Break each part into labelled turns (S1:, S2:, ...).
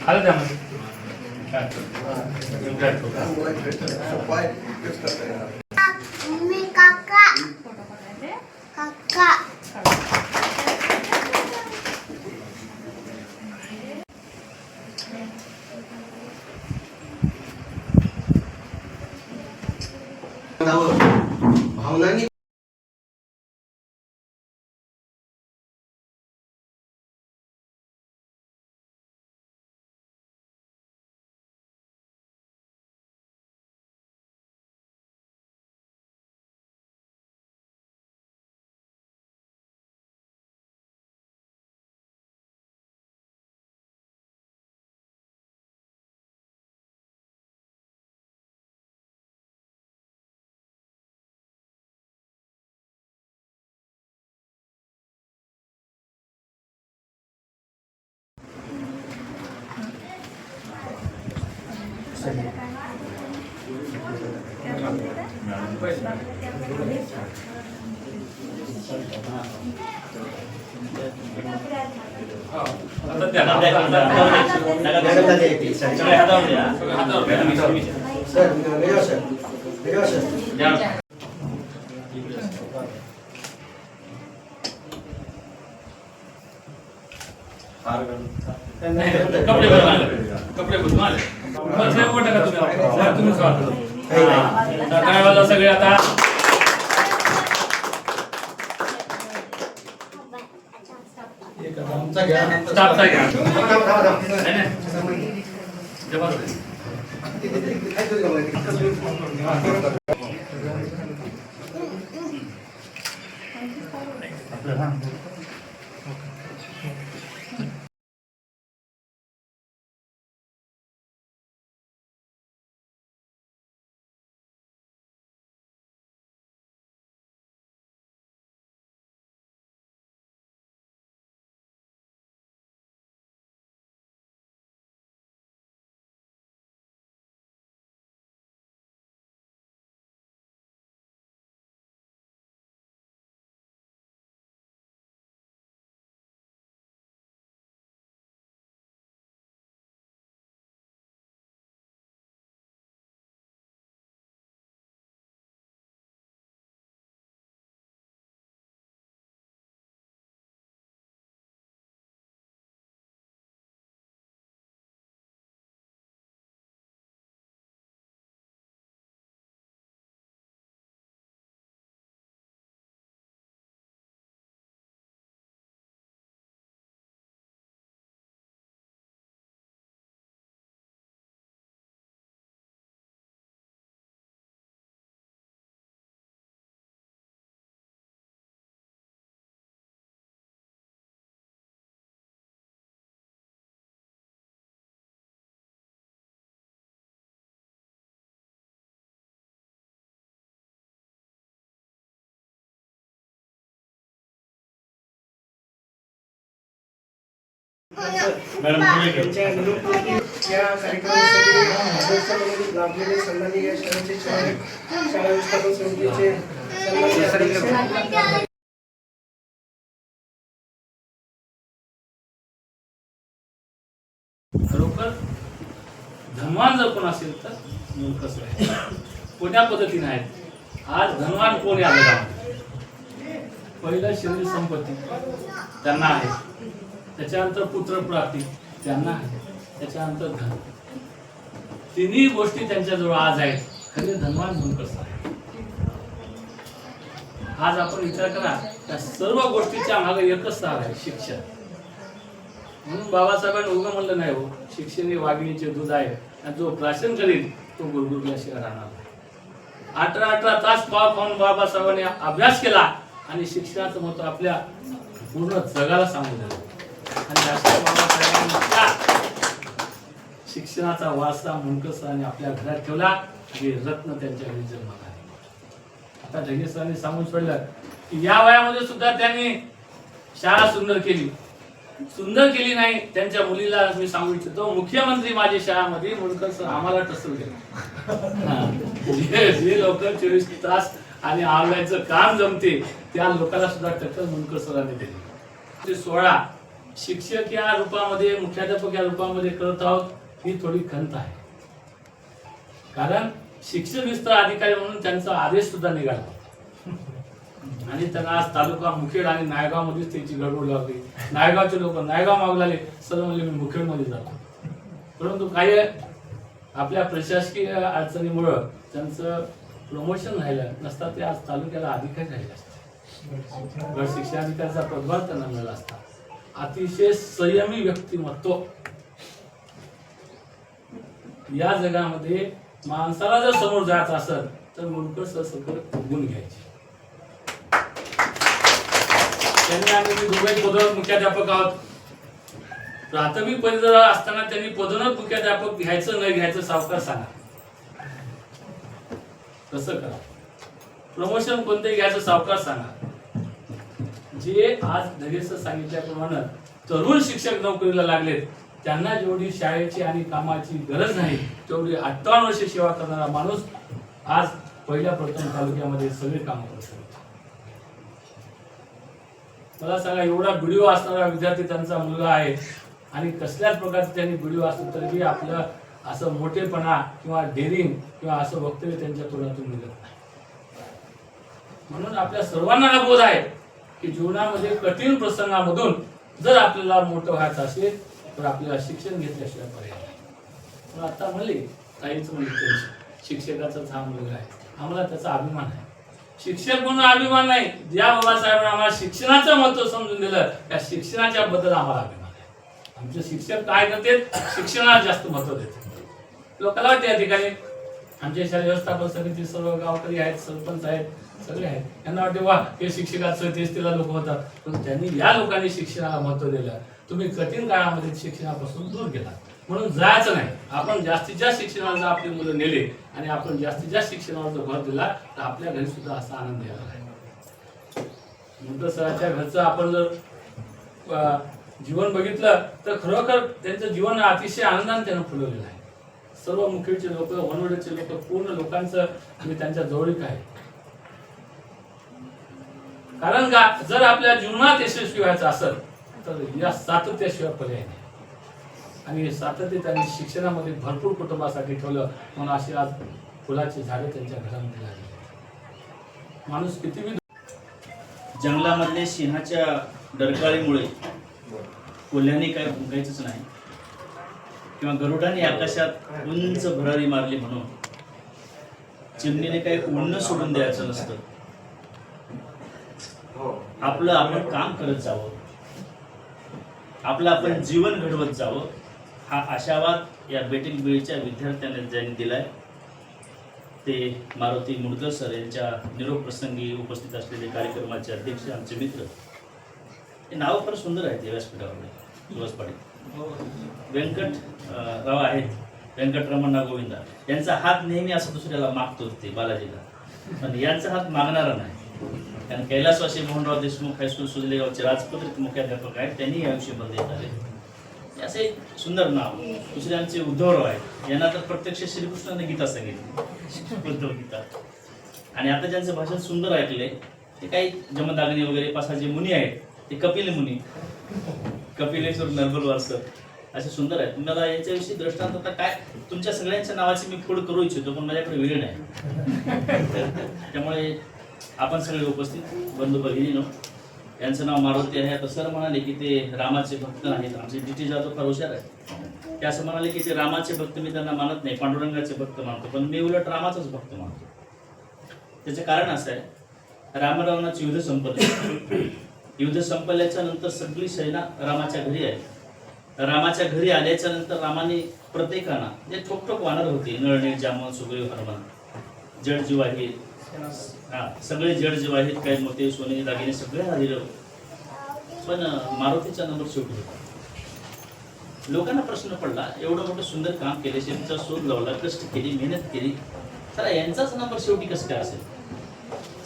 S1: आलं त्यामध्ये
S2: मम्मी काका काका
S3: भावनांनी
S1: कपडे बदलून आले तुम्ही सगळे आता स्टाफचा घ्या
S4: त्यांच्या या कार्यक्रमासाठी लाभलेले सन्माननीय या शाळेचे शाळा व्यवस्थापन समितीचे सन्माननीय
S1: खरोखर धनवान जर कोण असेल तर मूर्खच आहे. कोण्या पद्धतीने आहेत आज धनवान कोण आहे आलं पहिलं शरीर संपत्ती त्यांना आहे, त्याच्यानंतर पुत्र प्राप्ती त्यांना आहे, त्याच्यानंतर धन. तिन्ही गोष्टी त्यांच्याजवळ आज आहेत. खरे धनवान मूर्खच आहे. आज आपण विचार करा त्या सर्व गोष्टीच्या मागे एकच सार आहे शिक्षण. म्हणून बाबासाहेबांनी उगं म्हणलं नाही हो शिक्षण हे वाघिणीचे दूध आहे आणि जो प्राशन करील तो गुरगुरल्याशिवाय राहणार नाही. 18 तास पाव खाऊन बाबासाहेबांनी अभ्यास केला आणि शिक्षणाचं महत्व आपल्या पूर्ण जगाला सांगून दिलं. आणि अशा बाबासाहेबांनी शिक्षणाचा वारसा मुंडकर सरांनी आपल्या घरात ठेवला आणि रत्न त्यांच्या घरी जन्माला आले. आता ढगे सरांनी सांगून सोडलं की या वयामध्ये सुद्धा त्यांनी शाळा सुंदर केली. सुंदर केली नाही त्यांच्या मुलीला मी सांगू इच्छितो मुख्यमंत्री माझी शाळामध्ये मुंडकर सर आम्हाला टसल केलं. जे लोक 24 तास आणि आवडायचं काम जमते त्या लोकांना सुद्धा टक्कर मुंडकर सरांनी दिली. ते 16 शिक्षक या रूपामध्ये, मुख्याध्यापक या रूपामध्ये करत आहोत, ही थोडी खंत आहे. कारण शिक्षक विस्तार अधिकारी म्हणून त्यांचा आदेश सुद्धा निघाला आणि त्यांना आज तालुका मुखेड आणि नायगाव मध्येच त्यांची गडबड लागली. नायगावचे लोक नायगाव मागू लागले, सर्व म्हणजे मी मुखेड मध्ये जातो. परंतु काही आपल्या प्रशासकीय अडचणीमुळं त्यांचं प्रमोशन राहिलं नसता ते आज तालुक्याला अधिकारी राहिले असते. गट शिक्षणाधिकाऱ्याचा पदभार त्यांना मिळाला असता. अतिशय संयमी व्यक्तिमत्व. या जगामध्ये माणसाला जर समोर जायचं असेल तर मुंडकर सर सकट गुण घ्यायचे. त्यांनी आम्ही दोघे पदोन्नत मुख्याध्यापक आहोत. प्राथमिक पदवी असताना त्यांनी पदोन्नत मुख्याध्यापक घ्यायचं न घ्यायचं सावकार सांगा, कसं करा. प्रमोशन कोणते घ्यायचं सावकार सांगा. जे आज धगेसर सांगितल्याप्रमाणे तरुण शिक्षक नोकरीला लागलेत, त्यांना जेवढी शाळेची आणि कामाची गरज नाही तेवढी 58 वर्षे सेवा करणारा माणूस आज पहिल्या प्रथम तालुक्यामध्ये सगळे काम करतो. मला सांगा, एवढा बीडीओ असणारा विद्यार्थी त्यांचा मुलगा आहे आणि कसल्याच प्रकारचे त्यांनी बीडीओ असलं तरी आपलं असं मोठेपणा किंवा डेअरिंग किंवा असं वक्तव्य त्यांच्या तोंडातून निघत नाही. म्हणून आपल्या सर्वांना बोध आहे की जीवनामध्ये कठीण प्रसंगामधून जर आपल्याला मोठं व्हायचं असेल तर आपल्याला शिक्षण घेतल्याशिवाय पर्याय नाही. पण आता म्हणले ताईच म्हणले शिक्षकाचाच हा मुलगा आहे, आम्हाला त्याचा अभिमान आहे. शिक्षक म्हणून अभिमान नाही, ज्या बाबासाहेबांनी आम्हाला शिक्षणाचं महत्व समजून दिलं त्या शिक्षणाच्या बद्दल आम्हाला अभिमान आहे. आमचे शिक्षक काय करते, शिक्षणाला जास्त महत्व देतात. लोकांना वाटते या ठिकाणी आमच्या शाळा व्यवस्थापन समिती सर्व गावकरी आहेत, सरपंच आहेत, सगळे आहेत, त्यांना वाटते वा हे शिक्षकाचं तेच तिला लोक होतात. पण त्यांनी या लोकांनी शिक्षणाला महत्व दिलं. तुम्ही कठीण काळामध्ये शिक्षणापासून दूर गेला म्हणून जायचं नाही. आपण जास्तीत जास्त शिक्षणाला जर आपली मुलं नेले आणि आपण जास्तीत जास्त शिक्षणावर जर भर दिला तर आपल्या घरी सुद्धा असा आनंद येणार आहे. मुंडकर सरांच्या घरचं आपण जर जीवन बघितलं तर खरोखर त्यांचं जीवन अतिशय आनंदाने त्यानं फुलवलेलं आहे. सर्व मुखेडचे लोक, वनवडीचे लोक, पूर्ण लोकांचं मी त्यांच्या जवळीक आहे. कारण का जर आपल्या जीवनात यशस्वी व्हायचं असेल तर या सातत्याशिवाय पर्याय नाही. आणि सातत्य त्यांनी शिक्षणामध्ये भरपूर कुटुंबासाठी ठेवलं म्हणून अशी आज फुलाची झाडे त्यांच्या घरामध्ये लागली. माणूस किती
S3: जंगलामधले सिंहाच्या डरकाळीमुळे कोल्ह्याने काय भुंकायचंच नाही किंवा गरुडाने आकाशात उंच भरारी मारली म्हणून चिमणीने काही उडणं सोडून द्यायचं नसतं. आपलं आपण काम करत जावं, आपलं आपण जीवन घडवत जावं, हा आशावाद या बेटिंग बीडच्या विद्यार्थ्यांना ज्यांनी दिलाय ते मारुती मुंडकर सर यांच्या निरोप प्रसंगी उपस्थित असलेले कार्यक्रमाचे अध्यक्ष आमचे मित्र. हे नाव फार सुंदर आहेत. व्यासपीठावर दिवस पाटील, व्यंकटराव आहेत, व्यंकटरमण गोविंदा. यांचा हात नेहमी असं दुसऱ्याला मागतो ते बालाजीला, पण यांचा हात मागणारा नाही. कारण कैलासवासी मोहनराव देशमुख हायस्कूल सुजलेगावचे राजपत्रित मुख्याध्यापक आहेत, त्यांनी या विषयी देत आले. असे सुंदर नाव. दुसरे आमचे उद्धवराव आहेत, यांना तर प्रत्यक्ष श्रीकृष्णाने गीता सांगितली, उद्धव गीता. आणि आता ज्यांचं भाषण सुंदर ऐकले ते काही जमदाग्नी वगैरे पासाचे मुनी आहेत, ते कपिल मुनी, कपिलेश्वर नरबलवार सर, असे सुंदर आहेत. मला यांच्याविषयी दृष्टांत आता काय तुमच्या सगळ्यांच्या नावाची मी पुढे करू इच्छितो पण माझ्याकडे वेळ नाही. त्यामुळे आपण सगळे उपस्थित बंधू भगिनीनो, यांचं नाव मारुती आहे. आता सर म्हणाले की ते रामाचे भक्त आहेत. आमचे DT जाधव फार हुशार आहे. ते असं म्हणाले की ते रामाचे भक्त मी त्यांना मानत नाही, पांडुरंगाचे भक्त मानतो, पण मी उलट रामाचाच भक्त मानतो. त्याचं कारण असं आहे, रामरावणाचे युद्ध संपले. युद्ध संपल्याच्या नंतर सगळी सेना रामाच्या घरी आली. रामाच्या घरी आल्याच्या नंतर रामाने प्रत्येकाना जे ठोकठोक वानर होते, नळणी, जामन, सुग्रीव, हनुमान, जड जिवाही, सगळे जड जिवाहीत, काही मोठे सोने दागिने सगळे दिलं. पण मारुतीचा नंबर शेवटी होता. लोकांना प्रश्न पडला, एवढं मोठं सुंदर काम केले, शेतीचा शोध लावला, कष्ट केली, मेहनत केली, तर यांचाच नंबर शेवटी कसं काय असेल?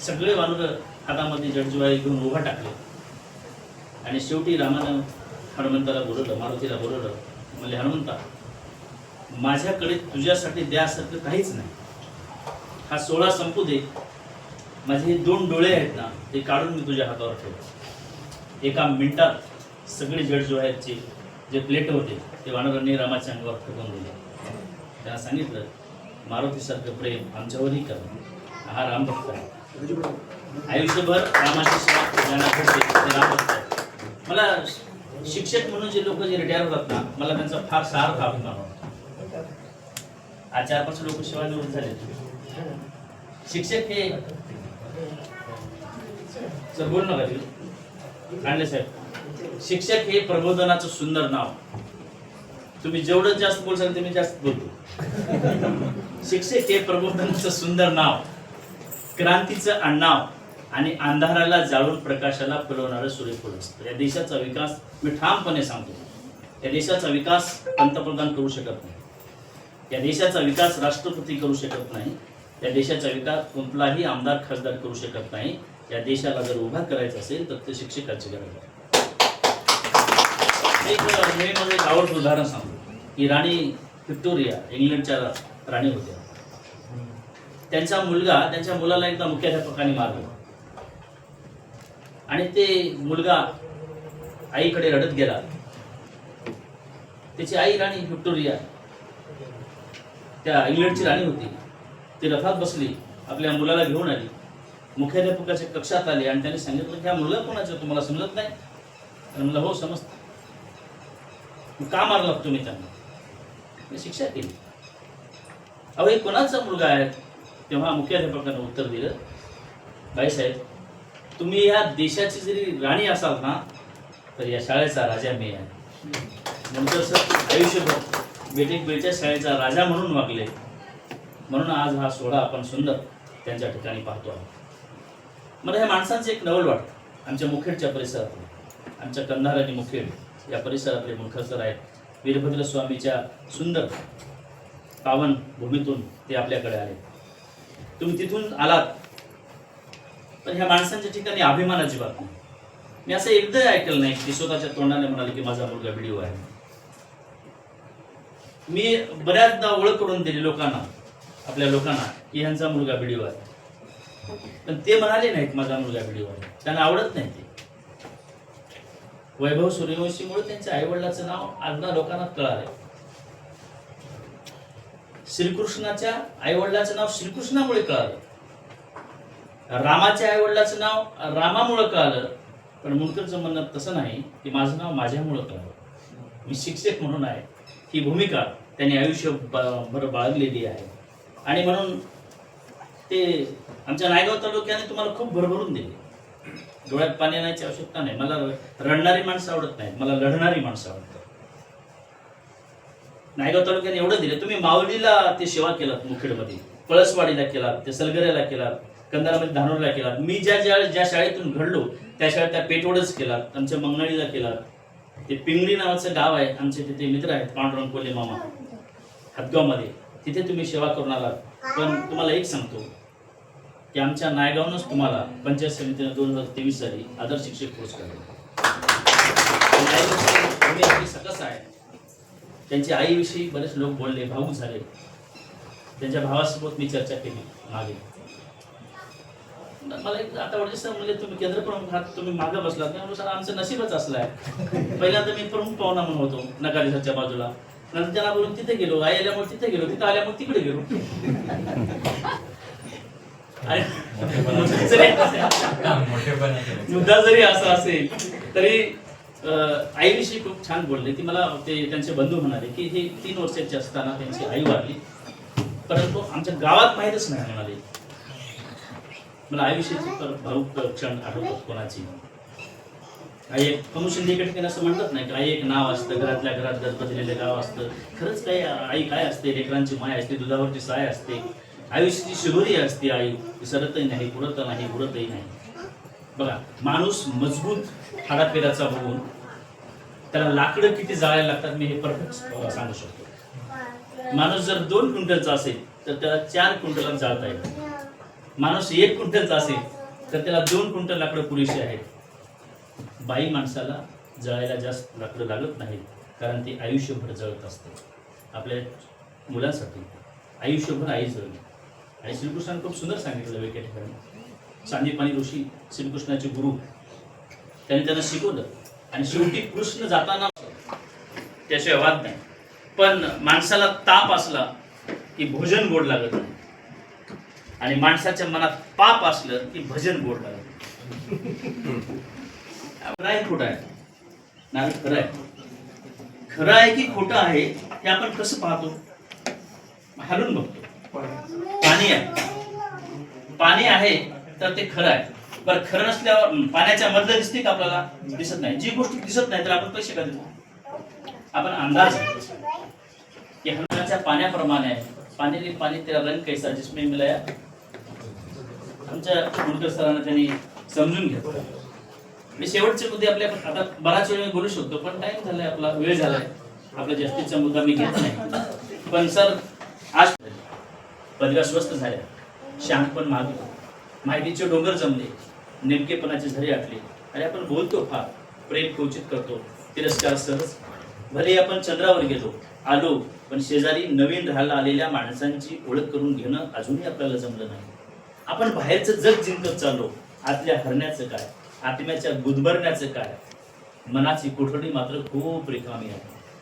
S3: सगळे वानर हातामध्ये जडजिवाही घेऊन उभा टाकले आणि शेवटी रामानं हनुमंताला बोलवलं, मारुतीला बोलवलं. म्हणजे हनुमंता, माझ्याकडे तुझ्यासाठी द्यासारखं काहीच नाही. हा 16 संपू दे. माझे हे 2 डोळे आहेत ना, ते काढून मी तुझ्या हातावर ठेवतो. एका मिनिटात सगळे जड जो आहेत जे प्लेट होते ते वानरांनी रामाच्या अंगावर फेकून दिले. त्यांना सांगितलं, मारुतीसारखं प्रेम आमच्यावरही करा, हा राम भक्त आहे. आयुष्यभर रामाची सेवा ज्यांना घडते ते राम भक्त आहे. मला शिक्षक म्हणून जे लोक जे रिटायर होतात ना, मला त्यांचा फार सार्थ अभिमान वाटतो. आज 4-5 लोक सेवानिवृत्त झाले. शिक्षक हे सर बोल नका कांडले साहेब, शिक्षक हे प्रबोधनाचं सुंदर नाव. तुम्ही जेवढं जास्त बोलसाल ते मी जास्त बोलतो. शिक्षक हे प्रबोधनाचं सुंदर नाव, क्रांतीचं आडनाव आणि अंधाराला जाळून प्रकाशाला फुलवणारं सूर्यफूल असतं. या देशाचा विकास मी ठामपणे सांगतो, या देशाचा विकास पंतप्रधान करू शकत नाही, या देशाचा विकास राष्ट्रपती करू शकत नाही, या देशाचा विकास कुठलाही आमदार खासदार करू शकत नाही. या देशाला जर उभा करायचा असेल तर ते शिक्षकाची गरज आहे. एक आवडतं उदाहरण सांगतो की राणी व्हिक्टोरिया इंग्लंडच्या राणी होत्या. त्यांचा मुलगा त्यांच्या मुलाला एकदा मुख्याध्यापकाने मारलं आणि ते मुलगा आईकडे रडत गेला. त्याची आई राणी व्हिक्टोरिया त्या इंग्लंडची राणी होती. ती रथात बसली, आपल्या मुलाला घेऊन आली, मुख्याध्यापकाच्या कक्षात आली आणि त्याने सांगितलं की हा मुलगा कोणाचा तुम्हाला समजत नाही? म्हणलं हो समजतं. का मारला तुम्ही त्यांना? मी शिक्षा केली. अहो हे कोणाचा मुलगा आहे? तेव्हा मुख्याध्यापकानं उत्तर दिलं, बाईसाहेब तुम्ही या देशाची जरी राणी असाल ना तर या शाळेचा राजा मी आहे. नंतर सर आयुष्यभर बेटेकबीळच्या शाळेचा राजा म्हणून वागले, म्हणून आज हा सोहळा आपण सुंदर त्यांच्या ठिकाणी पाहतो आहोत. मला ह्या माणसांचं एक नवल वाटतं. आमच्या मुखेडच्या परिसरातले, आमच्या कंधार आणि मुखेड या परिसरातले मुखसर आहेत. वीरभद्र स्वामीच्या सुंदर पावन भूमीतून ते आपल्याकडे आले. तुम्ही तिथून आलात पण ह्या माणसांच्या ठिकाणी अभिमानाची बात नाही. मी असं एकदा ऐकलं नाही की स्वतःच्या तोंडाने म्हणाले की माझा मुलगा व्हिडिओ आहे. मी बऱ्याचदा ओळख करून दिली लोकांना, आपल्या लोकांना, की ह्यांचा मुलगा व्हिडिओ आहे, पण ते म्हणाले नाहीत माझा मुलगा व्हिडिओ आहे. त्यांना आवडत नाही ते. वैभव सूर्यवंशीमुळे त्यांच्या आईवडिलाचं नाव आजना लोकांना कळालंय. श्रीकृष्णाच्या आईवडिलाचं नाव श्रीकृष्णामुळे कळालं, रामाच्या आईवडिलाचं नाव रामामुळे कळालं. पण मुनकरचं म्हणणं तसं नाही की माझं नाव माझ्यामुळं कळालं. मी शिक्षक म्हणून आहे, ही भूमिका त्यांनी आयुष्यभर बाळगलेली आहे. आणि म्हणून ते आमच्या नायगाव तालुक्याने तुम्हाला खूप भरभरून दिले. डोळ्यात पाणी येण्याची आवश्यकता नाही. मला रडणारी माणसं आवडत नाहीत, मला लढणारी माणसं आवडतात. नायगाव तालुक्याने एवढं दिलं. तुम्ही माऊलीला ते सेवा केलात, मुखेडमध्ये पळसवाडीला केलात, ते सलगऱ्याला केलात, कंधारामध्ये धानोरला केलात. मी ज्या शाळेतून घडलो त्या शाळेत त्या पेटवडच केलात, आमच्या मंगळीला केलात. ते पिंगळी नावाचं गाव आहे, आमचे तिथे मित्र आहेत पांडुरंग कोल्हे मामा हदगावमध्ये, तिथे तुम्ही सेवा करून आलात. पण तुम्हाला एक सांगतो की आमच्या नायगावनंच तुम्हाला पंचायत समितीने 2023 साली आदर्श शिक्षक पुरस्कार दिला. आपली सकस आहे. त्यांच्या आईविषयी बरेच लोक बोलले, भावूक झाले. त्यांच्या भावासोबत मी चर्चा केली मागे. मला एक आता वाटतं सर म्हणजे तुम्ही केंद्र प्रमुख आहात, तुम्ही मागे बसलात नाही. सर आमचं नशीबच असलं आहे. पहिल्यांदा मी प्रमुख पाहुणा म्हणून होतो नकारीसरच्या बाजूला, नंतर त्यांना बोलून तिथे गेलो, आई आल्यामुळे तिथे गेलो, तिथे आल्यामुळे तिकडे गेलो. मुद्दा जरी असा असेल तरी आईविषयी खूप छान बोलले. ती मला ते त्यांचे बंधू म्हणाले की हे 3 वर्षाचे असताना त्यांची आई वारली, परंतु आमच्या गावात माहीतच नाही म्हणाले. मला आईविषयीची भाऊक क्षण आठवतात कोणाची. आई एक कमू शिंदेकडे असं म्हणतात नाही की आई एक नाव असतं, घरातल्या घरात गजबजलेलं गाव असतं. खरंच काही आई काय असते? लेकरांची माय असते, दुधावरची साय असते, आयुष्याची शिदोरी असते. आई सरतही नाही, पुरत नाही, उडतही नाही. बघा, माणूस मजबूत हाडापेराचा बघून त्याला लाकडं किती जाळायला लागतात मी हे परफेक्ट सांगू शकतो. माणूस जर 2 क्विंटलचा असेल तर त्याला 4 क्विंटल जाळता येईल. माणूस 1 क्विंटलचा असेल तर त्याला 2 क्विंटल लाकडं पुरेशी आहेत. बाई माणसाला जळायला जास्त लाकडं लागत नाहीत, कारण ती आयुष्यभर जळत असते आपल्या मुलांसाठी. आयुष्यभर आई जळली. आणि श्रीकृष्णाने खूप सुंदर सांगितलं वेगळ्या ठिकाणी. सांदीपानी ऋषी श्रीकृष्णाचे गुरु त्यांना शिकवलं. आणि शेवटी कृष्ण जाताना त्याशिवाय वाद नाही. पण माणसाला ताप असला की भोजन गोड लागत नाही, आणि माणसाच्या मनात पाप असलं की भजन गोड लागत नाही. खोटं आहे नाही, खरं आहे. खरं आहे की खोटं आहे हे आपण कसं पाहतो? हलून बघतो. पाणी आहे तर ते खरं आहे. बरं, खरं नसल्यावर पाण्याच्या मधलं दिसते का आपल्याला? दिसत नाही. जी गोष्ट दिसत नाही तर आपण पैसे का देतो? आपण अंदाज की हलनाच्या पाण्याप्रमाणे आहे. पाणी तेरा रंग कैसा जिसमें मिलाया. आमच्या मुलकर सरांना त्यांनी समजून घेतलं. मी शेवटचे मुद्दे आपल्या आता बराच वेळ बोलू शकतो, पण टाइम झालाय, आपला वेळ झालाय. आपला जास्तीचा मुद्दा मी घेत नाही. पण सर, आज पदव्या स्वस्त झाल्या, शहाणपण मागलं, माहितीचे डोंगर जमले, नेमकेपणाचे झरे आटले. आणि आपण बोलतो फार, प्रेम क्वचित करतो, तिरस्कार सहज. भले आपण चंद्रावर गेलो आलो, पण शेजारी नवीन राहायला आलेल्या माणसांची ओळख करून घेणं अजूनही आपल्याला जमलं नाही. आपण बाहेरचं जग जिंकत चाललो, आतल्या हरण्याचं काय, आत्म्याच्या गुदमरण्याचं काय. मनाची कोठडी मात्र खूप रिकामी आहे.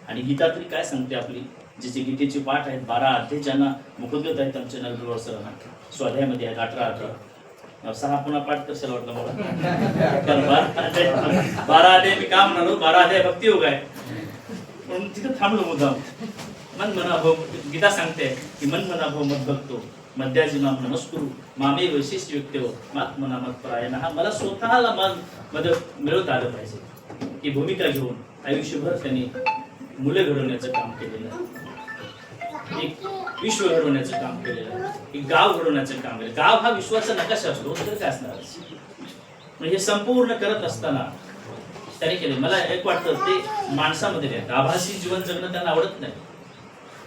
S3: आणि गीता तरी काय सांगते आपली, जिचे गीतेचे पाठ आहेत 12 अध्याय, ज्यांना मुखोद्गत आहेत आमच्या नरगुरुवर सरांना, स्वाध्यायामध्ये आहेत 18 6 पुन्हा पाठ कशाला वाटलं मला. कारण 12 अध्याय मी का म्हणालो, 12 अध्याय भक्ती योग आहे, पण तिथं थांबलो मुद्दाम. मन मनाभव गीता सांगते की मन मनाभव मत बघतो मध्याजी नाम नमस्कुरू मामे वैशिष्ट्य व्यक्तीव मात मना मत परायण. हा मला स्वतःला मदत मिळवता आलं पाहिजे. ही भूमिका घेऊन आयुष्यभर त्यांनी मुले घडवण्याचं काम केलेलं आहे, एक विश्व घडवण्याचं काम केलेलं आहे, एक गाव घडवण्याचं काम केलं. गाव हा विश्वाचा नकाशा असतो, तर काय असणार. म्हणजे हे संपूर्ण करत असताना त्याने केले. मला एक वाटतं ते माणसामध्ये नाही, आभासी जीवन जगणं त्यांना आवडत नाही.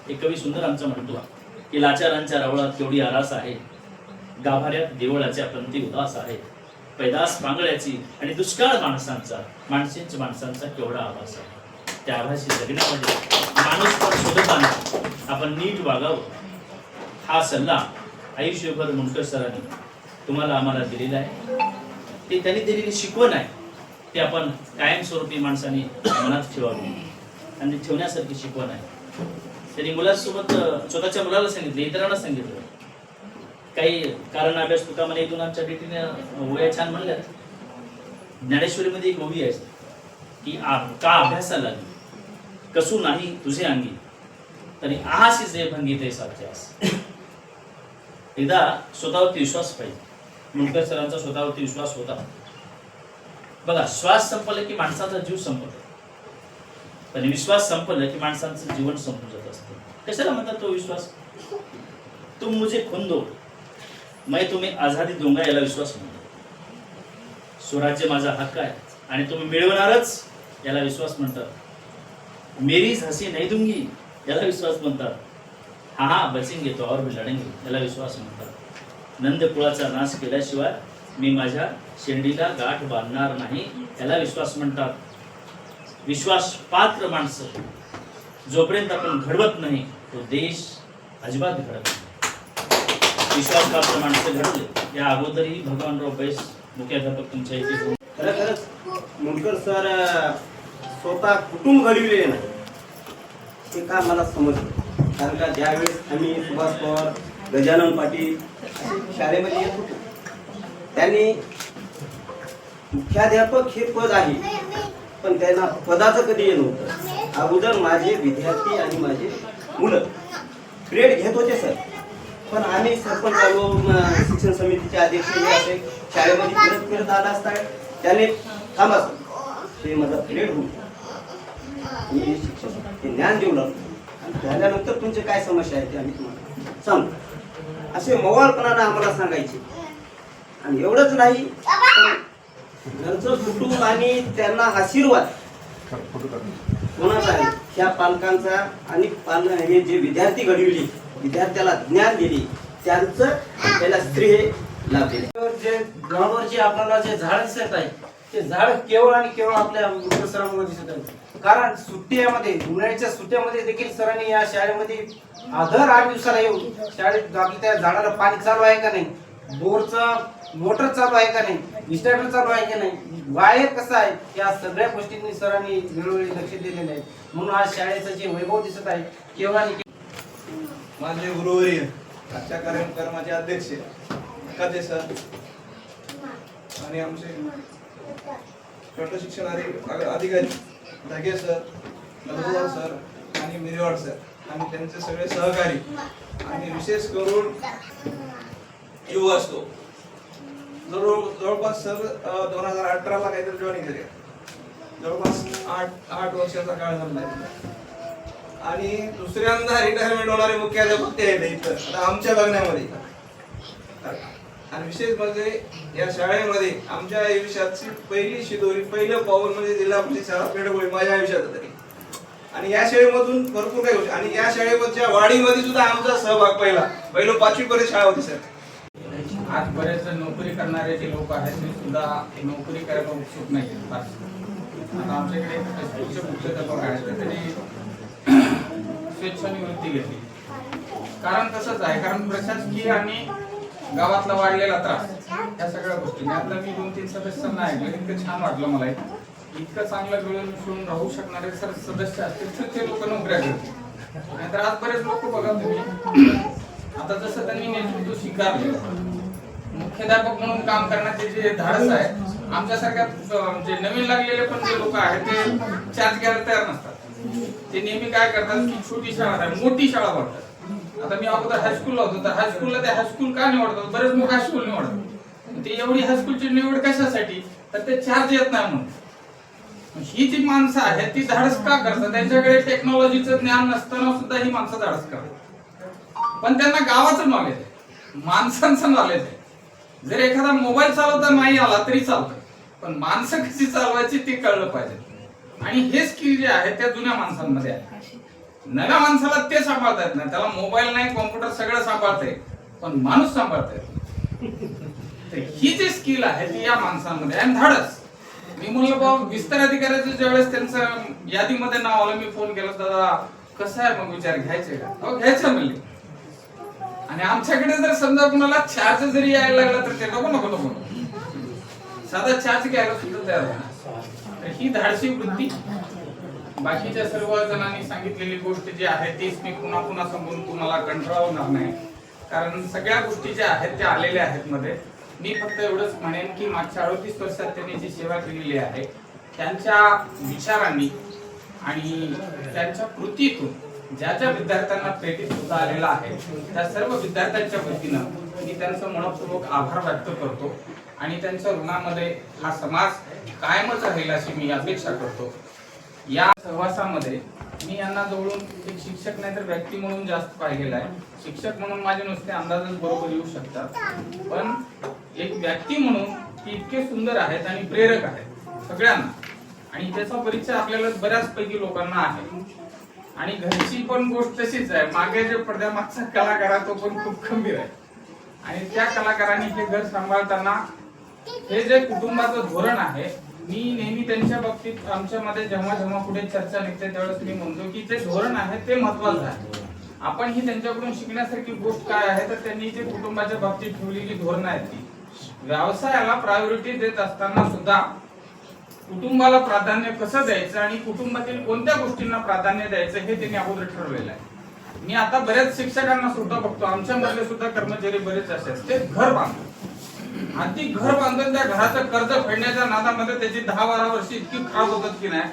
S3: एक कवी सुंदर आमचा म्हणतो की लाचारांच्या रावळात केवढी आरास आहे, गाभाऱ्यात देवळाच्या पंथी उदास आहे, पैदास पांगळ्याची आणि दुष्काळ माणसांचा केवढा आभास आहे. त्या आभासी जगण्यामध्ये माणूस पण शोधताना आपण नीट वागावं, हा सल्ला आयुष्यभर मुंडकर सरांनी तुम्हाला आम्हाला दिलेला आहे. ते त्यांनी दिलेली शिकवण आहे, ते आपण कायमस्वरूपी माणसाने मनात ठेवावी, आणि ठेवण्यासारखी शिकवण आहे. त्यांनी मुलांसोबत स्वतःच्या मुलाला सांगितलं, इतरांना सांगितलं. काही कारण अभ्यास तुका म्हणे इथून आमच्या टीटीने ओव्या छान म्हणल्यात. ज्ञानेश्वरीमध्ये एक ओवी आहे की का अभ्यासाला कसू नाही तुझे अंगी तरी आहासी जे भंगी ते साध्यास. एकदा स्वतःवरती विश्वास पाहिजे. मुंडकर सरांचा स्वतःवरती विश्वास होता. बघा, श्वास संपला की माणसाचा जीव संपतो, पण विश्वास संपला की माणसाचं जीवन संपून जात असतं. कशाला म्हणतात तो विश्वास? तुम मुझे खून दो मैं तुम्हें आझादी दूंगा, याला विश्वास म्हणतात. स्वराज्य माझा हक्क आहे आणि तुम्ही मिळवणारच, याला विश्वास म्हणतात. मेरी झांसी नहीं दूंगी, याला विश्वास म्हणतात. हा बचेंगे तो और भी लढेंगे, याला विश्वास म्हणतात. नंद कुळाचा नाश केल्याशिवाय मी माझ्या शेंडीला गाठ बांधणार नाही, याला विश्वास म्हणतात. विश्वास पात्र माणसं जोपर्यंत आपण घडवत नाही, तो देश अजिबात घडत नाही. विश्वास पात्र माणसं घडवले. या अगोदरही भगवानराव बैस मुख्याध्यापक तुमच्या इथे
S5: खरंच मुंडकर सर स्वतः कुटुंब घडविले नाही, ते का मला समजलं. कारण का ज्यावेळेस आम्ही सुभाष पवार, गजानन पाटील शाळेमध्ये येत होतो, त्यांनी मुख्याध्यापक हे पद आहे, पण त्यांना पदाचं कधी येत नव्हतं. अगोदर माझे विद्यार्थी आणि माझे मुलं ग्रेड घेत होते सर, पण आम्ही सरपंच आलो, शिक्षण समितीचे अध्यक्ष जे असे शाळेमध्ये फिरत आला असता त्याने थांबा सर, ते माझा ग्रेड होऊ, मी शिक्षण ते ज्ञान देऊ लागलो, आणि झाल्यानंतर तुमचे काय समस्या आहे ते आम्ही तुम्हाला सांगू, असे मवाळपणानं आम्हाला सांगायचे. आणि एवढंच नाही, घरचं कुटुंब आणि त्यांना आशीर्वाद कोणाचा आहे, ह्या पालकांचा. आणि हे जे विद्यार्थी घडविले, विद्यार्थ्याला ज्ञान दिले, त्यांचं त्याला श्रेय लाभले.
S6: जे ग्राउंडवर जे आपल्याला जे झाड दिसत आहे, ते झाड केवळ आणि केवळ आपल्या मुंडकर सरांमुळे दिसत आहे. कारण सुट्ट्यामध्ये, उन्हाळ्याच्या सुट्ट्यामध्ये देखील सरांनी या शाळेमध्ये दर 8 दिवसाला येऊन शाळेत बाकी त्या झाडाला पाणी चालू आहे का नाही, बोरचं मोटर चालू आहे का नाही, स्टार्टर चालू आहे की नाही, वायर कसा आहे, या सगळ्या गोष्टींनी सरांनी वेळोवेळी लक्ष दिलेले आहे. म्हणून आज शाळेचं जे वैभव दिसत आहे केवळ आणि
S7: माझे गुरुवर्य आजच्या कार्यक्रमाचे अध्यक्ष काते सर आणि आमचे छोटे शिक्षण अधिकारी धागे सर, नंदुरबार सर आणि मिरवाड सर आणि त्यांचे सगळे सहकारी आणि विशेष करून युवा असतो जवळपास सर 2018ला काहीतरी जॉईनिंग झाली, जवळपास 8 वर्षाचा काळ झाला आहे आणि दुसऱ्यांदा रिटायरमेंट होणारे मुख्याध्यापक ते आहेत इथं आता आमच्या बघण्यामध्ये. आणि विशेष म्हणजे या शाळेमध्ये आमच्या आयुष्याची पहिली शिदोरी पहिलं पाऊल म्हणजे जिल्हा परिषद शाळा पेडगोळी माझ्या आयुष्यात तरी. आणि या शाळेमधून भरपूर काही गोष्टी आणि या शाळेमधच्या वाढीमध्ये सुद्धा आमचा सहभाग पहिलं 5वी पर्यंत शाळा होती सर.
S8: आज बरेच नोकरी करणारे जे लोक आहेत ते सुद्धा नोकरी करायला उत्सुक नाही. आता आमच्याकडे स्कूलचे मुख्याध्यापक आहेत तर त्यांनी स्वेच्छानिवृत्ती घेतली. कारण तसंच आहे, कारण प्रशासकीय आणि गावातला वाढलेला त्रास या सगळ्या गोष्टी आता मी 2-3 सदस्यांना ऐकलं, इतकं छान वाटलं मला. इतकं चांगलं मिळून मिसळून राहू शकणारे सर सदस्य असतील तर ते लोक नोकऱ्या करतील. नाहीतर आज बरेच लोक बघा तुम्ही आता जसं त्यांनी नेतृत्व स्वीकारलं मुख्याध्यापक म्हणून काम करण्याचे जे धाडस आहे आमच्यासारख्या जे नवीन लागलेले पण जे लोक आहेत ते चार्ज घ्यायला तयार नसतात. ते नेहमी काय करतात की छोटी शाळा आहे मोठी शाळा भरतात. आता मी अगोदर हायस्कूलला होतो तर हायस्कूलला ते हायस्कूल का निवडतात, बरेच लोक हायस्कूल निवडतात. ते एवढी हायस्कूलची निवड कशासाठी तर ते चार्ज येत नाही म्हणून. ही जी माणसं आहेत ती धाडस का करतात, त्यांच्याकडे टेक्नॉलॉजीचं ज्ञान नसताना सुद्धा ही माणसं धाडस करतात. पण त्यांना गावाचं नॉलेज आहे, माणसांचं नॉलेज आहे. जर एखादा मोबाईल चालवता नाही आला तरी चालतं, पण माणसं कशी चालवायची ते कळलं पाहिजे. आणि हे स्किल जे आहे त्या जुन्या माणसांमध्ये आहे. नव्या माणसाला ते सांभाळता येत नाही, त्याला मोबाईल नाही कॉम्प्युटर सगळं सांभाळतंय पण माणूस सांभाळतंय. ही जी स्किल आहे ती या माणसांमध्ये आणि धाडस. मी म्हणलं बाबा विस्तार अधिकाऱ्याचं ज्यावेळेस त्यांचं यादीमध्ये नाव आलं मी फोन केला, दादा कसं आहे मग विचार घ्यायचे का? हो घ्यायचं म्हणले. आणि आमच्याकडे जर समजा कुणाला चार्ज जरी यायला लागला तर ते नको साधा चार्ज घ्यायला सुद्धा तयार होणार. ही धाडसी वृत्ती. बाकीच्या सर्व जणांनी सांगितलेली गोष्ट जी आहे तीच मी पुन्हा पुन्हा सांगून तुम्हाला कंटाळवणार नाही, कारण सगळ्या गोष्टी ज्या आहेत त्या आलेल्या आहेत मध्ये. मी फक्त एवढंच म्हणेन की मागच्या 38 वर्षात त्यांनी जी सेवा केलेली आहे त्यांच्या विचारांनी आणि त्यांच्या कृतीतून ज्या ज्या विद्यार्थ्यांना प्रेरित होता आलेला आहे त्या सर्व विद्यार्थ्यांच्या वतीनं मी त्यांचं मनपूर्वक आभार व्यक्त करतो आणि त्यांच्या ऋणामध्ये हा समाज कायमच राहील अशी मी अपेक्षा करतो. या सहवासामध्ये मी यांना जवळून एक शिक्षक नाही तर व्यक्ती म्हणून जास्त पाहिलेला आहे. शिक्षक म्हणून माझे नुसते अंदाजच बरोबर येऊ शकतात, पण एक व्यक्ती म्हणून ती इतके सुंदर आहेत आणि प्रेरक आहेत सगळ्यांना. आणि त्याचा परिचय आपल्याला बऱ्याच पैकी लोकांना आहे. आणि घरची पण गोष्ट तशीच आहे, मागे जे पडद्यामागचा कलाकार आहे तो पण खूप खंबीर आहे. आणि त्या कलाकारांनी हे घर सांभाळताना हे जे कुटुंबाचं धोरण आहे, मी नेहमी त्यांच्या बाबतीत आमच्यामध्ये जेव्हा जेव्हा पुढे चर्चा निघते त्यावेळेस मी म्हणतो की जे धोरण आहे ते महत्वाचं आहे. आपण ही त्यांच्याकडून शिकण्यासारखी गोष्ट काय आहे तर त्यांनी जे कुटुंबाच्या बाबतीत ठेवलेली धोरणं आहेत ती व्यवसायाला प्रायोरिटी देत असताना सुद्धा कुटुंबाला प्राधान्य कसं द्यायचं आणि कुटुंबातील कोणत्या गोष्टींना प्राधान्य द्यायचं हे त्यांनी अगोदर ठरवलेलं आहे. मी आता बऱ्याच शिक्षकांना सुद्धा बघतो, आमच्यामधले सुद्धा कर्मचारी बरेच असे ते घर बांधतात आणि ती घर बांधून त्या घराचं कर्ज फेडण्याच्या नादामध्ये त्याची 10-12 वर्ष इतकी खराब होतात की नाही.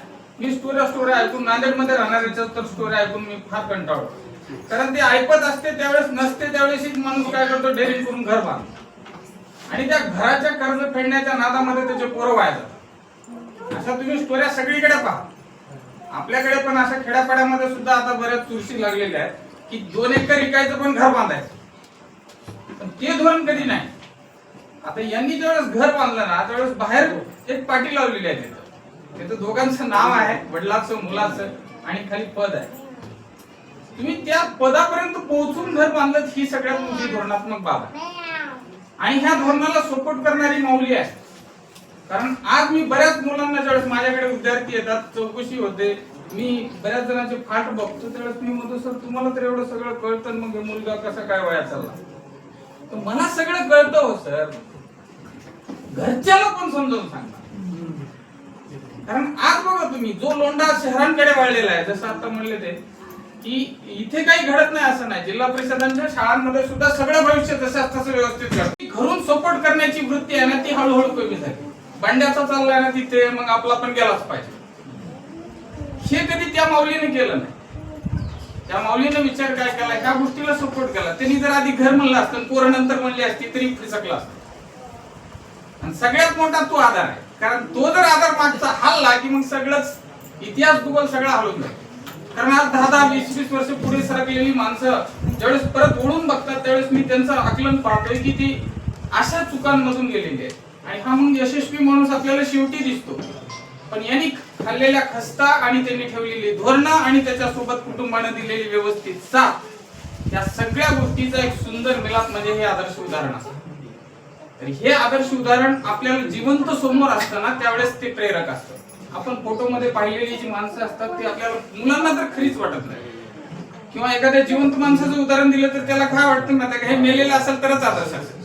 S8: मी स्टोरी ऐकून नांदेडमध्ये राहणाऱ्याच्या तर स्टोरी ऐकून मी फार कंटाळलो, कारण ते ऐकत असते त्यावेळेस नसते त्यावेळेस माणूस काय करतो डेअरिंग करून घर बांधतो आणि त्या घराच्या कर्ज फेडण्याच्या नादामध्ये त्याचे पोरं वाया जातात. अशा तुम्ही स्टोऱ्या सगळीकडे पहा. आपल्याकडे पण अशा खेड्यापाड्यामध्ये सुद्धा आता बऱ्याच चुरशी लागलेल्या आहेत की 2 एकर विकायचं पण घर बांधायचं, पण ते धोरण कधी नाही. आता यांनी ज्यावेळेस घर बांधलं ना त्यावेळेस बाहेर एक पाटी लावलेली आहे तिथं दोघांचं नाव आहे, वडिलाचं मुलाचं आणि खाली पद आहे. तुम्ही त्या पदापर्यंत पोहोचून घर बांधलं ही सगळ्यात मोठी धोरणात्मक बाब आहे आणि ह्या धोरणाला सपोर्ट करणारी माऊली आहे. कारण आज मी बऱ्याच मुलांना ज्यावेळेस माझ्याकडे विद्यार्थी येतात चौकशी होते, मी बऱ्याच जणांचे फाट बघतो त्यावेळेस मी म्हणतो सर तुम्हाला तर एवढं सगळं कळतं मग हे मुलगा कसा काय वया चालला. तर मला सगळं कळतं हो सर, घरच्याला पण समजावून सांगणार. कारण आज बघा तुम्ही, जो लोंढा शहरांकडे वळलेला आहे, जसं आता म्हणले ते की इथे काही घडत नाही असं नाही, जिल्हा परिषदांच्या शाळांमध्ये सुद्धा सगळं भविष्य जसं तसं व्यवस्थित घडतं. घरून सपोर्ट करण्याची वृत्ती आहे ना, ती हळूहळू कमी झाली. बंड्याचा चाललाय ना तिथे, मग आपला पण गेलाच पाहिजे, हे कधी त्या माऊलीने केलं नाही. त्या माऊलीने विचार काय केला, ह्या गोष्टीला सपोर्ट केला. त्यांनी जर आधी घर म्हणलं असतं, पोरं नंतर म्हणली असती तरी फिसकला असतं. आणि सगळ्यात मोठा तो आधार आहे, कारण तो जर आधार मागचा हल्ला की मग सगळंच इतिहास भूगोल सगळा हलून जाईल. कारण आज 10-10, 20-20 वर्ष पुढे सरकलेली माणसं ज्यावेळेस परत ओढून बघतात, त्यावेळेस मी त्यांचं आकलन पाहतोय की ती अशा चुकांमधून गेलेली आहे. आणि हा मग यशस्वी माणूस आपल्याला शेवटी दिसतो, पण यांनी खाल्लेल्या खस्ता आणि त्यांनी ठेवलेली धोरणं आणि त्याच्यासोबत कुटुंबाने दिलेली व्यवस्थित साथ, या सगळ्या गोष्टीचा एक सुंदर मिलाप म्हणजे हे आदर्श उदाहरण असतं. तर हे आदर्श उदाहरण आपल्याला जिवंत समोर असताना त्यावेळेस ते प्रेरक असतं. आपण फोटोमध्ये पाहिलेली जी माणसं असतात ती आपल्याला मुलांना तर खरीच वाटत नाही, किंवा एखाद्या जिवंत माणसाचं उदाहरण दिलं तर त्याला काय वाटतं ना, हे मेलेलं असेल तरच आदर्श असेल.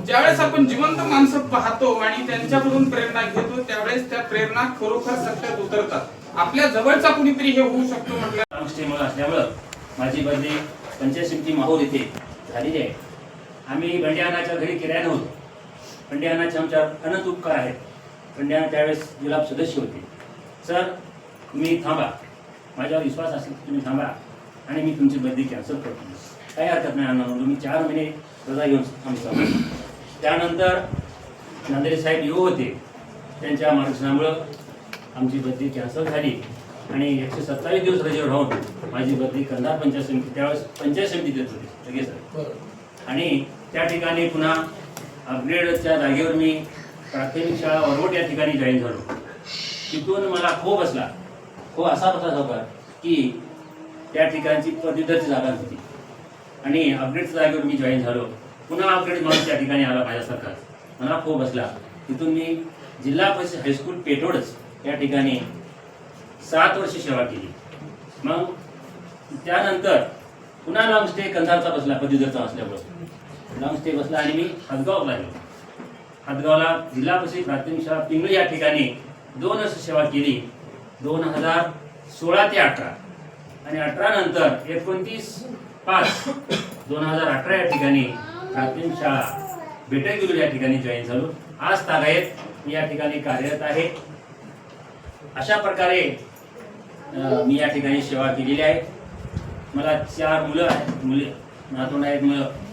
S8: ज्यावेळेस आपण जिवंत माणसं पाहतो आणि त्यांच्याकडून प्रेरणा घेतो, त्यावेळेस त्या प्रेरणा खरोखर सत्यात उतरतात. आपल्या जवळचा कुणीतरी हे होऊ शकतो म्हटलं
S3: असल्यामुळं माझी बदली पंचायत समिती माहूर येथे झालेली आहे. आम्ही बंड्यानाच्या घरी किराया नव्हतो. बंड्यानाचे आमच्यावर अनंत उपकार आहेत. बंड्याना त्यावेळेस जुलाब सदस्य होते. सर तुम्ही थांबा, माझ्यावर विश्वास असेल तुम्ही थांबा आणि मी तुमची बदली कॅन्सल करतो, काही हरकत नाही अण्णा म्हणून मी 4 महिने रजा घेऊन थांबतो. त्यानंतर नांदेरे साहेब येऊ होते, त्यांच्या मार्गदर्शनामुळं आमची बदली कॅन्सल झाली आणि 127 दिवस रजेवर राहून माझी बदली कंधार पंचायत समिती, त्यावेळेस पंचायत समिती देत होती लगेच सर. आणि त्या ठिकाणी पुन्हा अपग्रेडच्या जागेवर मी प्राथमिक शाळा वरवट या ठिकाणी जॉईन झालो. तिथून मला खो बसला. खो असा बसला होता की त्या ठिकाणची पदवीधरची जागा होती आणि अपग्रेडच्या जागेवर मी जॉईन झालो. पुन्हा अपग्रेड माणूस त्या ठिकाणी आला माझ्यासारखा, मला खो बसला. तिथून मी जिल्हा परिषद हायस्कूल पेठोडच या ठिकाणी 7 वर्ष सेवा केली. मग त्यानंतर पुन्हा लॉंग स्टे कंधारचा बसला, पदवीधरचा असल्यामुळे लॉंग स्टे बसला आणि मी हदगावला गेलो. हदगावला जिल्हा परिषद प्राथमिक शाळा पिंगळी या ठिकाणी 2 वर्ष सेवा केली, 2016 ते 18 आणि 18 नंतर 29/5/2018 या ठिकाणी प्राथमिक शाळा बेटगिरी या ठिकाणी जॉईन झालो. आज तागायत मी या ठिकाणी कार्यरत आहे. अशा प्रकारे मी या ठिकाणी सेवा केलेली आहे. मला 4 मुलं आहेत, मुली नातवंड आहेत,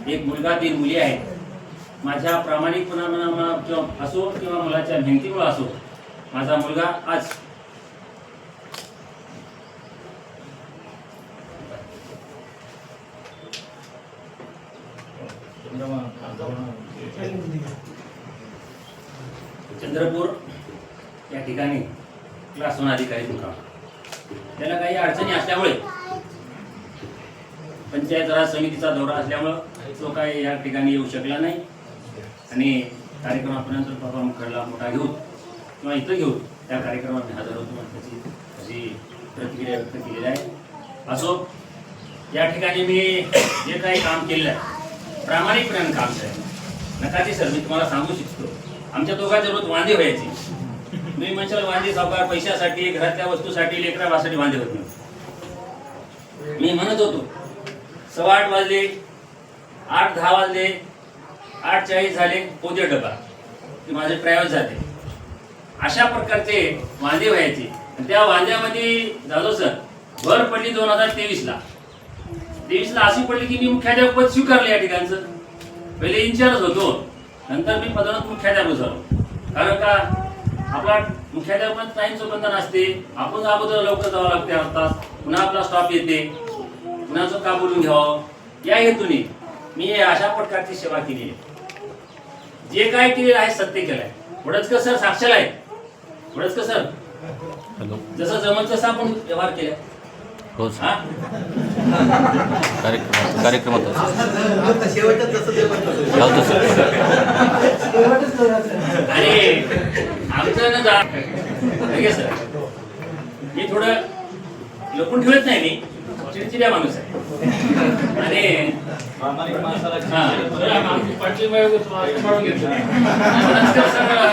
S3: एक मुलगा 3 मुली आहेत. माझ्या प्रामाणिकपणा किंवा असो किंवा मुलाच्या मेहनतीमुळे असो, माझा मुलगा आज चंद्रपूर या ठिकाणी क्लास 1 अधिकारी होता. त्याला काही अडचणी असल्यामुळे पंचायत राज समितीचा दौरा असल्यामुळं तो काही या ठिकाणी येऊ शकला नाही आणि कार्यक्रमापर्यंत परफॉर्म करायला मोठा घेऊन किंवा इथं घेऊन त्या कार्यक्रमात मी हजर होतो. त्याची अशी प्रतिक्रिया व्यक्त केलेली आहे. असो, या ठिकाणी मी जे काही काम केलेलं आहे प्रामाणिकपणे काम केलं. नकाची सर मी तुम्हाला सांगू शकतो, आमच्या दोघांच्या रोज वांदे व्हायची. मी म्हणशाल वांदे सावकार पैशासाठी, घरातल्या वस्तूसाठी, लेकरासाठी वांदे होत नाही. मी म्हणत होतो 8:15 वाजले, 8:10 वाजले, 8:40 झाले, पोते डबा की माझे ट्रॅव्हल्स जाते. अशा प्रकारचे वांदे व्हायचे. त्या वांद्यामध्ये जाधव सर भर पडली 2023ला. 23ला अशी पडली की मी मुख्याध्यापक पद स्वीकारले. या ठिकाणचं पहिले इन्चार्ज होतो, नंतर मी पदोन्नत मुख्याध्यापक झालो. कारण का आपला मुख्याध्यापक टाईमचं बंधन असते, आपण अगोदर लवकर जावं लागते, असतात पुन्हा आपला स्टॉप येते, पुन्हाचं का बोलून घ्यावं या हेतूने मी अशा प्रकारची सेवा केली आहे. जे काय केलेलं आहे सत्य केलंय. वडचकर सर साक्षर आहे. वडचकर सर जसं जमत तसं आपण व्यवहार केला.
S9: कार्यक्रमात
S3: आणि आमचं ना सर मी थोडं लपून ठेवत नाही, मी चिडचिड्या माणूस आहे.
S1: आणि
S3: प्रामाणिक माणसाला
S1: आमची पाटली बाई सांभाळून घेतली.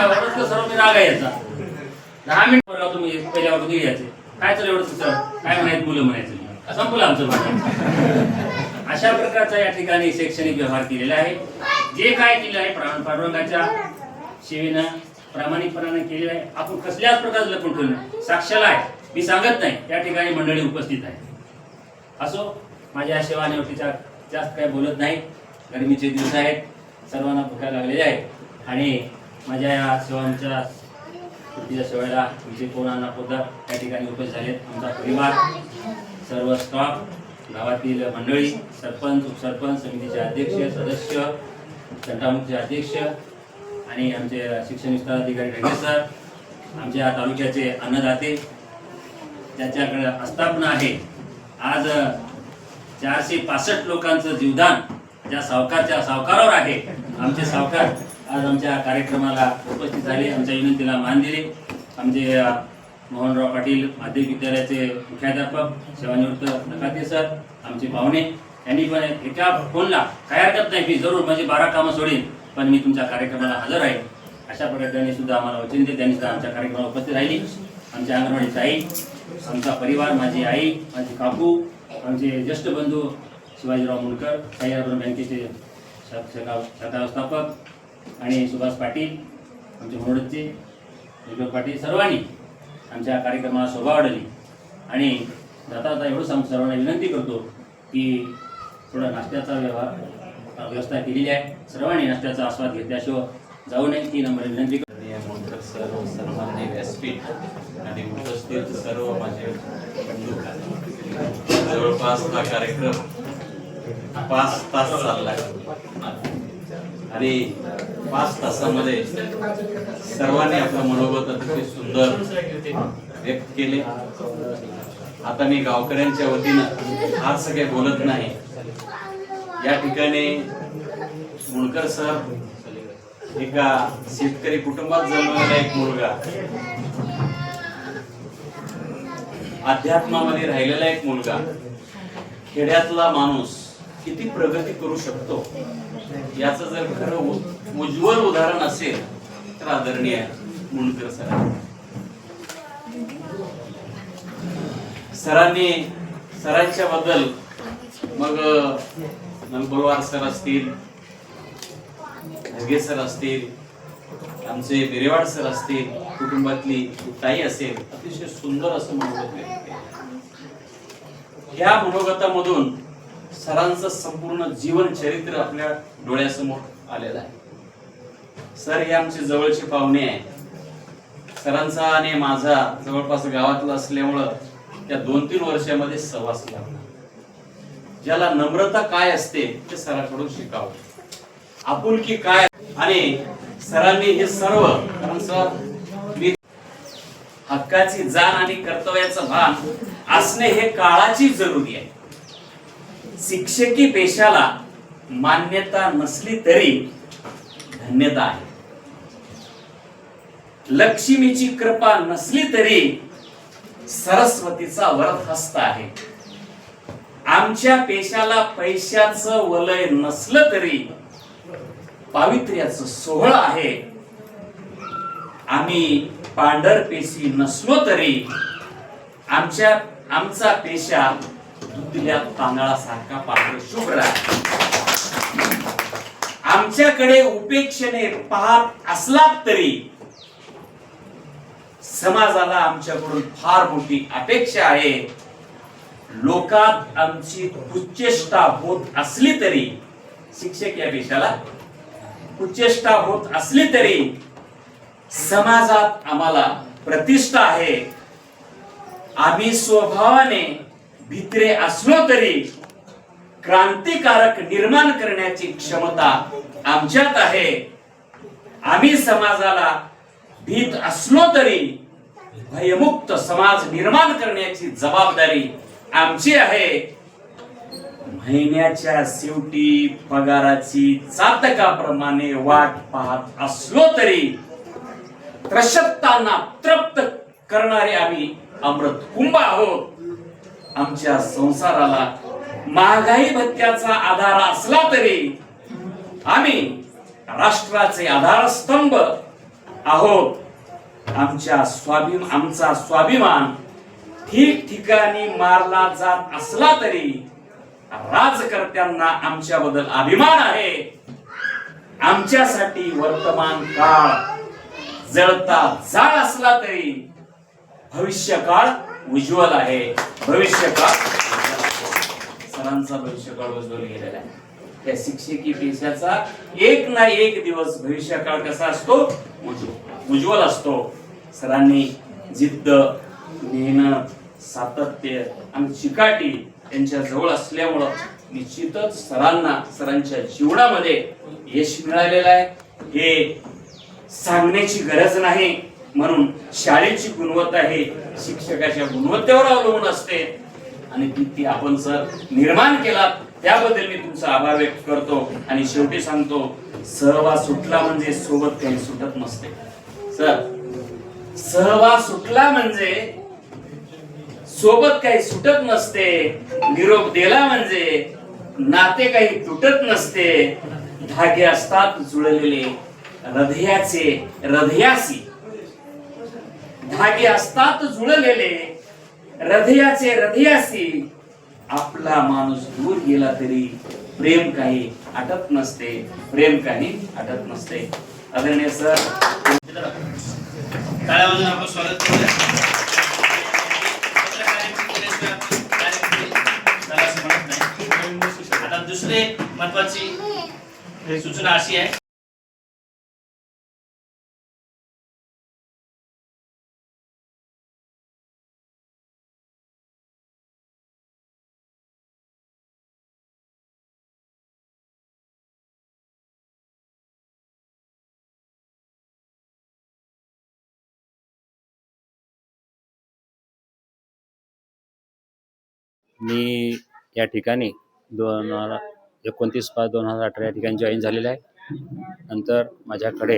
S1: वरचकर सर्व मी राग यायचा. 10 मिनिट बोलला तुम्ही पहिल्यावर तुम्ही यायचे काय चालू एवढं तुमचं काय म्हणायचं मुलं म्हणायचं संपलं आमचं भाषण. अशा प्रकारचा या ठिकाणी शैक्षणिक व्यवहार केलेला आहे. जे काय केलं आहे पांडुरंगाच्या सेवेनं प्रामाणिकपणाने केलेलं आहे. आपण कसल्याच प्रकारचं लपून ठेवलं नाही. साक्षाला आहे, मी सांगत नाही, या ठिकाणी मंडळी उपस्थित आहे. असो, माझ्या सेवा निवृत्तीच्या जास्त काही बोलत नाही. गरमीचे दिवस आहेत, सर्वांना भुका लागलेल्या आहेत आणि माझ्या या सेवांच्या सुट्टीच्या सेवेला तुमचे कोणाना पोद्दार या ठिकाणी उपस्थित झालेत. आमचा परिवार, सर्व स्टाफ, गावातील मंडळी, सरपंच, उपसरपंच, समितीचे अध्यक्ष, सदस्य, तंटामुखचे अध्यक्ष आणि आमचे शिक्षण विस्तार अधिकारी ढगे सर, आमच्या तालुक्याचे अन्नदाते ज्याच्याकडे आस्थापना आहे. आज 465 लोकांचं जीवदान ज्या सावकारावर आहे. आमचे सावकार आज आमच्या कार्यक्रमाला उपस्थित झाले, आमच्या विनंतीला मान दिले. आमचे मोहनराव पाटील माध्यमिक विद्यालयाचे मुख्याध्यापक सेवानिवृत्त नकाते सर, आमचे पाहुणे, यांनी पण एका फोनला काय हरकत नाही, मी जरूर म्हणजे 12 कामं सोडीन पण मी तुमच्या कार्यक्रमाला हजर आहे अशा प्रकारे त्यांनी सुद्धा आम्हाला वचन दिले. त्यांनी सुद्धा आमच्या कार्यक्रमाला उपस्थित राहिली. आमच्या अंगणवाडीची आई, आमचा परिवार, माझी आई, माझी काकू, आमचे ज्येष्ठ बंधू शिवाजीराव मुंडकर, सह्याद्री बँकेचे शाखा व्यवस्थापक आणि सुभाष पाटील, आमचे मोडचे विजय पाटील, सर्वांनी आमच्या कार्यक्रमाला शोभा वाढवली. आणि जाता जाता एवढंच आम्ही सर्वांना विनंती करतो की थोडा नाश्त्याचा व्यवस्था केलेली आहे. सर्वांनी नाश्त्याचा आस्वाद घेतल्याशिवाय जाऊ नये ती नंबर विनंती करतो.
S9: मोडकर सर, सन्माननीय व्यासपीठ आणि उपस्थित सर्व माझे बंधू, जवळपास हा कार्यक्रम 5 तास चालला आणि 5 तासामध्ये सर्वांनी आपलं मनोगत अतिशय सुंदर व्यक्त केले. आता मी गावकऱ्यांच्या वतीनं फारसं काही बोलत नाही. या ठिकाणी मुंडकर सर एका शेतकरी कुटुंबात जन्मलेला एक मुलगा, अध्यात्मामध्ये राहिलेला एक मुलगा, खेड्यातला माणूस किती प्रगती करू शकतो याचं जर खरं उज्ज्वल उदाहरण असेल तर आदरणीय मुंडकर सर. सरांच्या बद्दल मग नलबलवार सर असतील, ढगे सर असतील, आमचे बिरेवाड सर असतील, कुटुंबातली ताई असेल, अतिशय सुंदर असं मनोगत व्यक्त केलं. ह्या मनोगतामधून सरांचं संपूर्ण जीवन चरित्र आपल्या डोळ्यासमोर आलेलं आहे. सर हे आमचे जवळचे पाहुणे आहे. सरांचा आणि माझा जवळपास गावातला असल्यामुळं त्या 2-3 वर्षामध्ये सहवास लागला. ज्याला नम्रता काय असते ते सरांकडून शिकावं, आपुलकी काय. आणि सरांनी हे सर्व, कारण सर मी हक्काची जाण आणि कर्तव्याचं भान असणे हे काळाची जरुरी आहे. शिक्षकी पेशाला मान्यता नसली तरी धन्यता आहे. लक्ष्मीची कृपा नसली तरी सरस्वतीचा वरदहस्त आहे. आमच्या पेशाला पैशाचं वलय नसलं तरी पावित्र्याचं सोहळ आहे. आम्ही पांढरपेशी नसलो तरी आमचा पेशा दुधल्या तांदळासारखा पांढर शुभ्र आहे. आमच्याकडे उपेक्षेने पाहत असलात तरी समाजाला आमच्याकडून फार मोठी अपेक्षा आहे. लोकात आमची उच्चेष्टा होत असली तरी, शिक्षक या पेशाला उच्चेष्टा होत असली तरी समाजात आम्हाला प्रतिष्ठा आहे. आम्ही स्वभावाने भित्रे असलो तरी क्रांतिकारक निर्माण करण्याची क्षमता आमच्यात आहे. आम्ही समाजाला भीत असलो तरी भयमुक्त समाज निर्माण करण्याची जबाबदारी आमची आहे. महिन्याच्या शेवटी पगाराची चातकाप्रमाणे वाट पाहत असलो तरी त्रशक्तांना तृप्त करणारे आम्ही अमृत कुंभ आहोत. आमच्या संसाराला महागाई भत्त्याचा आधार असला तरी आम्ही राष्ट्राचे आधारस्तंभ आहोत. आमचा स्वाभिमान ठिकठिकाणी मारला जात असला तरी राजकर्त्यांना आमच्याबद्दल अभिमान आहे. आमच्यासाठी वर्तमान काळ जळता जाळ असला तरी भविष्य काळ उज्ज्वल आहे. सरांचा भविष्य काळ उज्ज्वल गेलेला आहे. त्या शिक्षकी पेशाचा एक ना एक दिवस भविष्य काळ कसा असतो? उज्ज्वल असतो. सरांनी जिद्द, मेहनत, सातत्य आणि चिकाटी त्यांच्या जवळ असल्यामुळं निश्चितच सरांच्या जीवनामध्ये यश मिळालेलं आहे. हे सांगण्याची गरज नाही. म्हणून शाळेची गुणवत्ता हे शिक्षकाच्या गुणवत्तेवर अवलंबून असते आणि ती आपण सर निर्माण केला त्याबद्दल मी तुमचा आभार व्यक्त करतो. आणि शेवटी सांगतो, सहवास सुटला म्हणजे सोबत काही सुटत नसते. सर, सहवास सुटला म्हणजे सोबत काही सुटत नसते. निरोप दिला म्हणजे नाते काही तुटत नसते. धागे असतात जुळलेले हृदयाशी. धागे असतात जुळलेले हृदयाशी. आपला माणूस दूर गेला तरी प्रेम काही आटत नसते. आदरणीय सर,
S3: टाळ्या वाजवून आपण स्वागत करूया. पत्रकारिता केल्याशिवाय आपण कार्यक्रम झाला असं म्हणत नाही. आता दुसरी महत्वाची सूचना अशी आहे,
S10: मी या ठिकाणी 29/5/2018 या ठिकाणी जॉईन झालेला आहे. नंतर माझ्याकडे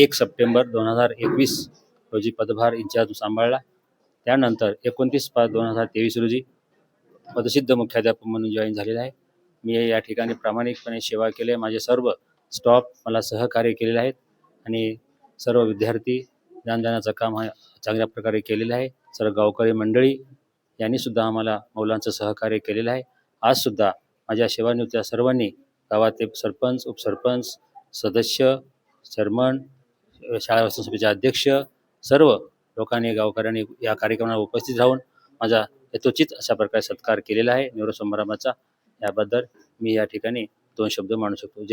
S10: 1 सप्टेंबर 2021 रोजी पदभार इंचार्ज सांभाळला. त्यानंतर 29/5/2023 रोजी पदसिद्ध मुख्याध्यापक म्हणून जॉईन झालेला आहे. मी या ठिकाणी प्रामाणिकपणे सेवा केली आहे. माझे सर्व स्टॉफ मला सहकार्य केलेले आहेत आणि सर्व विद्यार्थी ज्ञानदानाचं काम चांगल्या प्रकारे केलेलं आहे. सर्व गावकरी मंडळी यांनी सुद्धा आम्हाला मौलांचं सहकार्य केलेलं आहे. आज सुद्धा माझ्या सेवानिवृत्त सर्वांनी गावातील सरपंच, उपसरपंच, सदस्य, चेअरमन, शाळा व्यवस्थापन समितीचे अध्यक्ष सर्व लोकांनी, गावकऱ्यांनी या कार्यक्रमाला उपस्थित राहून माझा यथोचित अशा प्रकारे सत्कार केलेला आहे निवृत्त समारंभाचा. याबद्दल मी या ठिकाणी 2 शब्द मांडू शकतो.